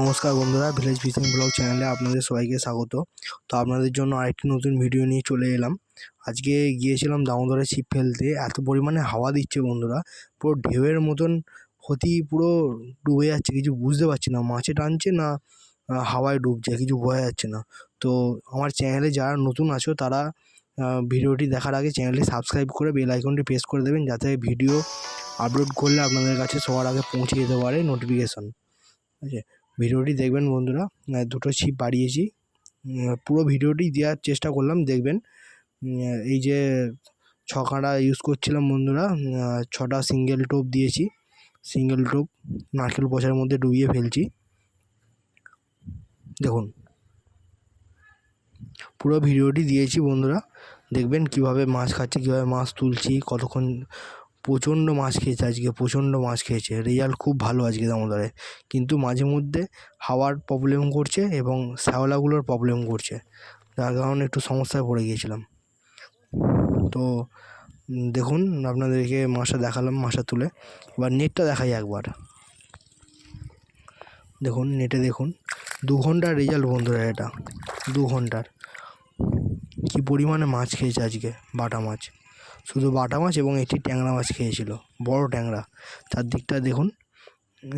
নমস্কার বন্ধুরা, village fishing blog চ্যানেলে আপনাদের সবাইকে স্বাগত। তো আপনাদের জন্য আরেকটি নতুন ভিডিও নিয়ে চলে এলাম। আজকে গিয়েছিলাম দামোদরে ছিপ ফেলতে। এত পরিমাণে হাওয়া দিচ্ছে বন্ধুরা, পুরো ঢেউয়ের মতন ক্ষতি, পুরো ডুবে যাচ্ছে। কিছু বুঝতে পারছি না, মাছে টানছে না হাওয়ায় ডুবছে, কিছু বোঝা যাচ্ছে না। তো আমার চ্যানেলে যারা নতুন আছো তারা ভিডিওটি দেখার আগে চ্যানেলটি সাবস্ক্রাইব করে বেল আইকনটি প্রেস করে দেবেন, যাতে ভিডিও আপলোড করলে আপনাদের কাছে সবার আগে পৌঁছে যেতে পারে নোটিফিকেশন। ঠিক আছে, ভিডিওটি দেখবেন বন্ধুরা। দুটো ছিপ বাড়িয়েছি, পুরো ভিডিওটি দেওয়ার চেষ্টা করলাম, দেখবেন। এই যে ছকাটা ইউজ করছিলাম বন্ধুরা, 6টা সিঙ্গেল টোপ দিয়েছি। সিঙ্গেল টোপ নারকেল পচার মধ্যে ডুবিয়ে ফেলছি। দেখুন, পুরো ভিডিওটি দিয়েছি বন্ধুরা, দেখবেন কিভাবে মাছ খাচ্ছে, কীভাবে মাছ তুলছি, কতক্ষণ। প্রচণ্ড মাছ খেয়েছে আজকে, প্রচণ্ড মাছ খেয়েছে। রেজাল্ট খুব ভালো আজকে দামোদরে, কিন্তু মাঝে মধ্যে হাওয়ার প্রবলেম করছে এবং শ্যাওলাগুলোর প্রবলেম করছে, যার কারণে একটু সমস্যায় পড়ে গিয়েছিলাম। তো দেখুন, আপনাদেরকে মাছটা দেখালাম, মাছটা তুলে। এবার নেটটা দেখাই একবার। দেখুন নেটে, দেখুন 2 ঘন্টার রেজাল্ট বন্ধুরা, এটা 2 ঘন্টার। কী পরিমাণে মাছ খেয়েছে আজকে, বাটা মাছ, শুধু বাটা মাছ এবং একটি ট্যাংরা মাছ খেয়েছিল, বড় ট্যাংরা। চারদিকটা দেখুন।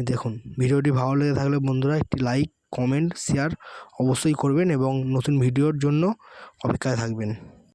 দেখুন, ভিডিওটি ভালো লেগে থাকলে বন্ধুরা একটি লাইক, কমেন্ট, শেয়ার অবশ্যই করবেন এবং নতুন ভিডিওর জন্য অপেক্ষায় থাকবেন।